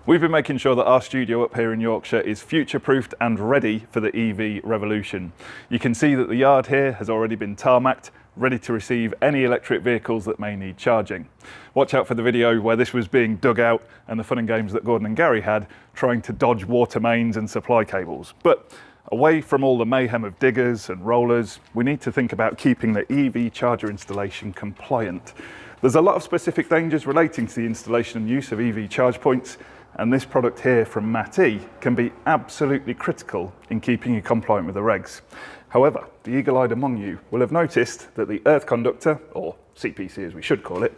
We've been making sure that our studio up here in Yorkshire is future-proofed and ready for the EV revolution. You can see that the yard here has already been tarmacked, ready to receive any electric vehicles that may need charging. Watch out for the video where this was being dug out and the fun and games that Gordon and Gary had trying to dodge water mains and supply cables. But away from all the mayhem of diggers and rollers, we need to think about keeping the EV charger installation compliant. There's a lot of specific dangers relating to the installation and use of EV charge points, and this product here from Matty can be absolutely critical in keeping you compliant with the regs. However, the eagle-eyed among you will have noticed that the earth conductor, or CPC as we should call it,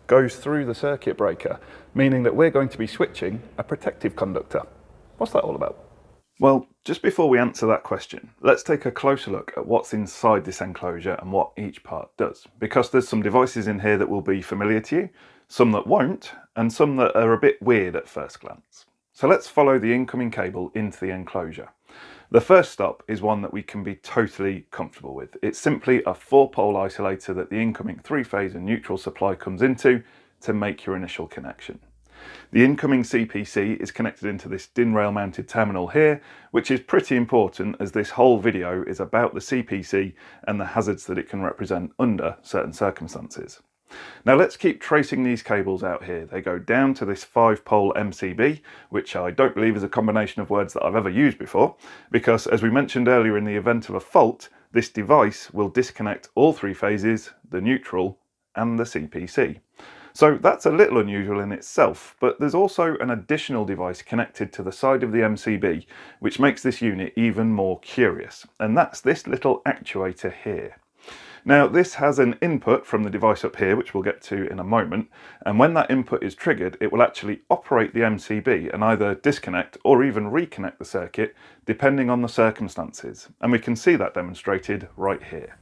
goes through the circuit breaker, meaning that we're going to be switching a protective conductor. What's that all about? Well, just before we answer that question, let's take a closer look at what's inside this enclosure and what each part does, because there's some devices in here that will be familiar to you, some that won't, and some that are a bit weird at first glance. So let's follow the incoming cable into the enclosure. The first stop is one that we can be totally comfortable with. It's simply a 4-pole isolator that the incoming 3-phase and neutral supply comes into to make your initial connection. The incoming CPC is connected into this DIN rail mounted terminal here, which is pretty important as this whole video is about the CPC and the hazards that it can represent under certain circumstances. Now let's keep tracing these cables out here. They go down to this 5-pole MCB, which I don't believe is a combination of words that I've ever used before, because as we mentioned earlier, in the event of a fault, this device will disconnect all 3 phases, the neutral and the CPC. So that's a little unusual in itself, but there's also an additional device connected to the side of the MCB, which makes this unit even more curious, and that's this little actuator here. Now this has an input from the device up here, which we'll get to in a moment, and when that input is triggered, it will actually operate the MCB and either disconnect or even reconnect the circuit, depending on the circumstances, and we can see that demonstrated right here.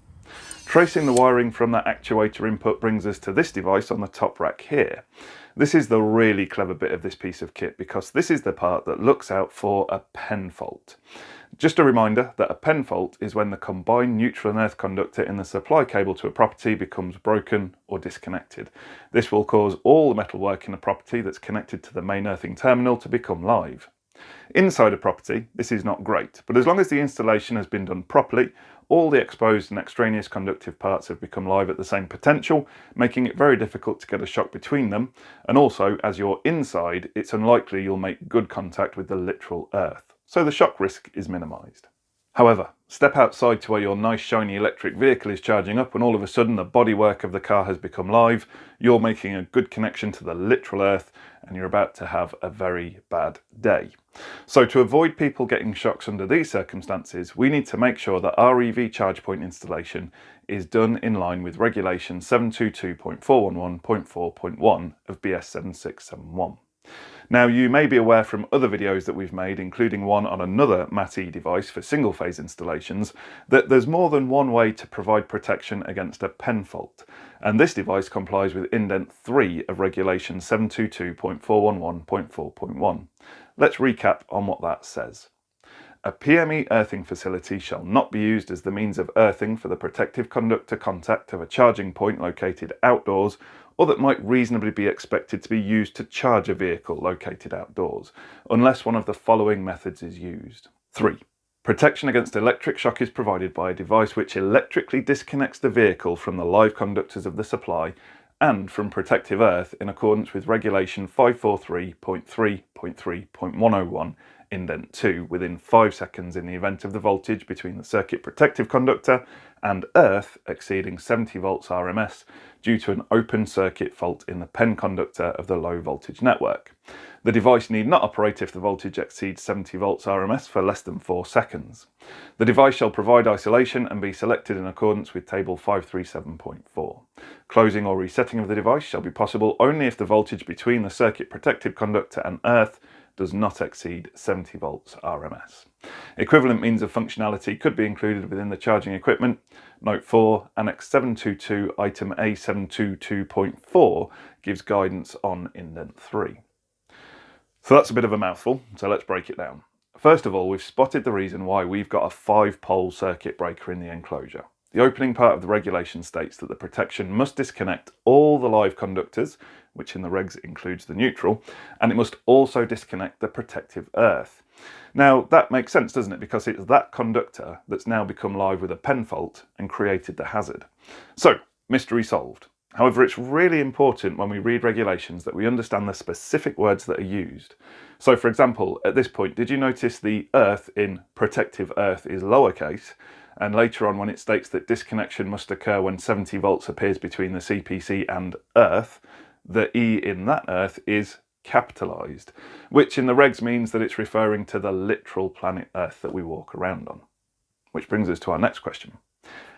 Tracing the wiring from that actuator input brings us to this device on the top rack here. This is the really clever bit of this piece of kit, because this is the part that looks out for a pen fault. Just a reminder that a pen fault is when the combined neutral and earth conductor in the supply cable to a property becomes broken or disconnected. This will cause all the metalwork in the property that's connected to the main earthing terminal to become live. Inside a property, this is not great, but as long as the installation has been done properly, all the exposed and extraneous conductive parts have become live at the same potential, making it very difficult to get a shock between them, and also, as you're inside, it's unlikely you'll make good contact with the literal earth, so the shock risk is minimised. However, step outside to where your nice shiny electric vehicle is charging up and all of a sudden the bodywork of the car has become live, you're making a good connection to the literal earth and you're about to have a very bad day. So to avoid people getting shocks under these circumstances, we need to make sure that our EV charge point installation is done in line with regulation 722.411.4.1 of BS 7671. Now you may be aware from other videos that we've made, including one on another Matty device for single phase installations, that there's more than one way to provide protection against a pen fault, and this device complies with indent 3 of regulation 722.411.4.1. Let's recap on what that says. A PME earthing facility shall not be used as the means of earthing for the protective conductor contact of a charging point located outdoors or that might reasonably be expected to be used to charge a vehicle located outdoors, unless one of the following methods is used. 3. Protection against electric shock is provided by a device which electrically disconnects the vehicle from the live conductors of the supply and from protective earth in accordance with regulation 543.3.3.101 indent 2 within 5 seconds in the event of the voltage between the circuit protective conductor and earth exceeding 70 volts RMS due to an open circuit fault in the pen conductor of the low voltage network. The device need not operate if the voltage exceeds 70 volts RMS for less than 4 seconds. The device shall provide isolation and be selected in accordance with table 537.4. Closing or resetting of the device shall be possible only if the voltage between the circuit protective conductor and earth does not exceed 70 volts RMS. Equivalent means of functionality could be included within the charging equipment. Note 4, Annex 722 item A722.4 gives guidance on indent 3. So that's a bit of a mouthful, so let's break it down. First of all, we've spotted the reason why we've got a 5-pole circuit breaker in the enclosure. The opening part of the regulation states that the protection must disconnect all the live conductors which in the regs includes the neutral, and it must also disconnect the protective earth. Now that makes sense, doesn't it? Because it's that conductor that's now become live with a pen fault and created the hazard. So, mystery solved. However, it's really important when we read regulations that we understand the specific words that are used. So for example, at this point, did you notice the earth in protective earth is lowercase, and later on when it states that disconnection must occur when 70 volts appears between the CPC and earth, the E in that earth is capitalised, which in the regs means that it's referring to the literal planet Earth that we walk around on. Which brings us to our next question.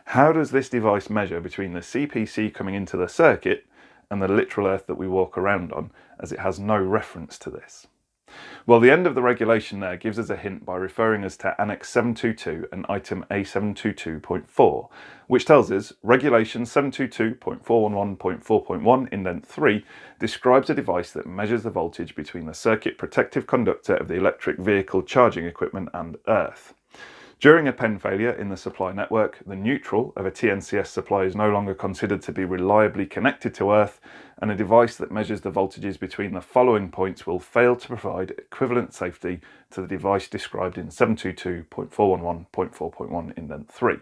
How does this device measure between the CPC coming into the circuit and the literal Earth that we walk around on, as it has no reference to this? Well, the end of the regulation there gives us a hint by referring us to Annex 722 and item A722.4, which tells us Regulation 722.411.4.1 indent 3 describes a device that measures the voltage between the circuit protective conductor of the electric vehicle charging equipment and earth. During a pen failure in the supply network, the neutral of a TNCS supply is no longer considered to be reliably connected to earth, and a device that measures the voltages between the following points will fail to provide equivalent safety to the device described in 722.411.4.1 indent 3.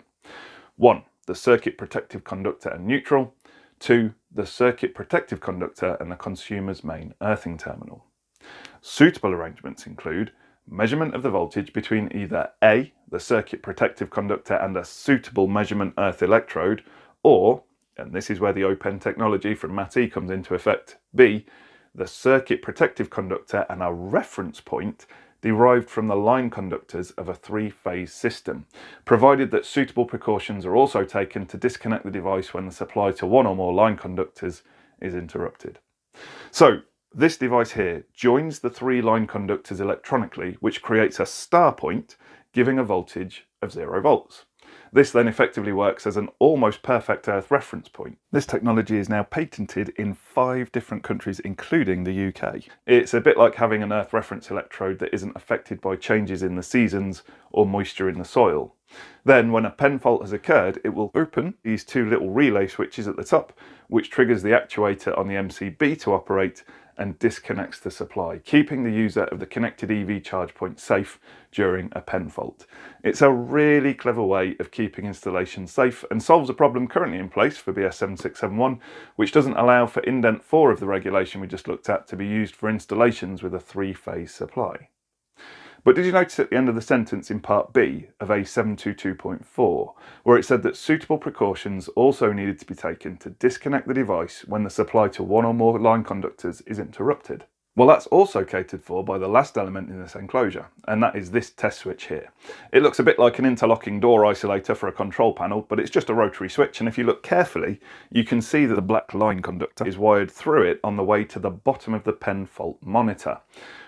1. The circuit protective conductor and neutral. 2. The circuit protective conductor and the consumer's main earthing terminal. Suitable arrangements include measurement of the voltage between either A, the circuit protective conductor and a suitable measurement earth electrode, or, and this is where the open technology from MATI comes into effect, B, the circuit protective conductor and a reference point derived from the line conductors of a three-phase system, provided that suitable precautions are also taken to disconnect the device when the supply to one or more line conductors is interrupted. So, this device here joins the three line conductors electronically, which creates a star point, giving a voltage of 0 volts. This then effectively works as an almost perfect earth reference point. This technology is now patented in 5 different countries, including the UK. It's a bit like having an earth reference electrode that isn't affected by changes in the seasons or moisture in the soil. Then, when a pen fault has occurred, it will open these 2 little relay switches at the top, which triggers the actuator on the MCB to operate and disconnects the supply, keeping the user of the connected EV charge point safe during a pen fault. It's a really clever way of keeping installations safe and solves a problem currently in place for BS 7671, which doesn't allow for indent 4 of the regulation we just looked at to be used for installations with a 3-phase supply. But did you notice at the end of the sentence in part B of A722.4, where it said that suitable precautions also needed to be taken to disconnect the device when the supply to one or more line conductors is interrupted? Well, that's also catered for by the last element in this enclosure, and that is this test switch here. It looks a bit like an interlocking door isolator for a control panel, but it's just a rotary switch, and if you look carefully, you can see that the black line conductor is wired through it on the way to the bottom of the pen fault monitor.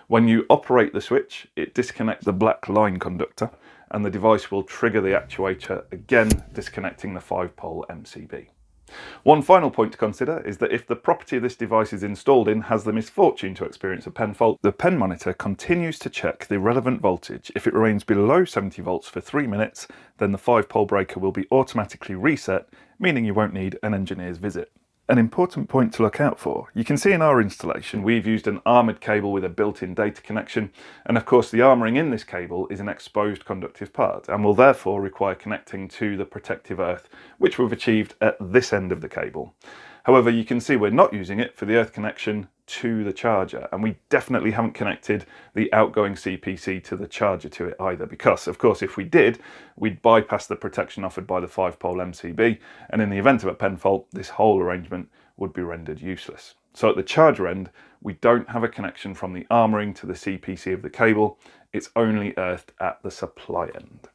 When you operate the switch, it disconnects the black line conductor and the device will trigger the actuator, again disconnecting the 5-pole MCB. One final point to consider is that if the property this device is installed in has the misfortune to experience a pen fault, the pen monitor continues to check the relevant voltage. If it remains below 70 volts for 3 minutes, then the 5-pole breaker will be automatically reset, meaning you won't need an engineer's visit. An important point to look out for. You can see in our installation we've used an armoured cable with a built-in data connection, and of course the armouring in this cable is an exposed conductive part and will therefore require connecting to the protective earth, which we've achieved at this end of the cable. However, you can see we're not using it for the earth connection to the charger, and we definitely haven't connected the outgoing CPC to the charger to it either, because of course if we did, we'd bypass the protection offered by the 5-pole MCB, and in the event of a pen fault, this whole arrangement would be rendered useless. So at the charger end, we don't have a connection from the armouring to the CPC of the cable, it's only earthed at the supply end.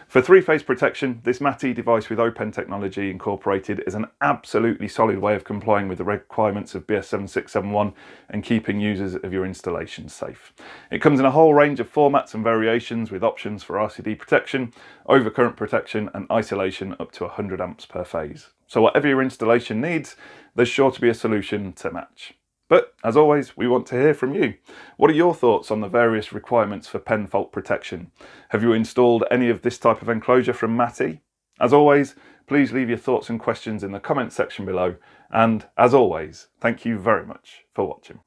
For 3-phase protection, this MATI device with open technology incorporated is an absolutely solid way of complying with the requirements of BS 7671 and keeping users of your installation safe. It comes in a whole range of formats and variations with options for RCD protection, overcurrent protection and isolation up to 100 amps per phase. So whatever your installation needs, there's sure to be a solution to match. But, as always, we want to hear from you. What are your thoughts on the various requirements for pen fault protection? Have you installed any of this type of enclosure from MATI? As always, please leave your thoughts and questions in the comments section below, And as always, thank you very much for watching.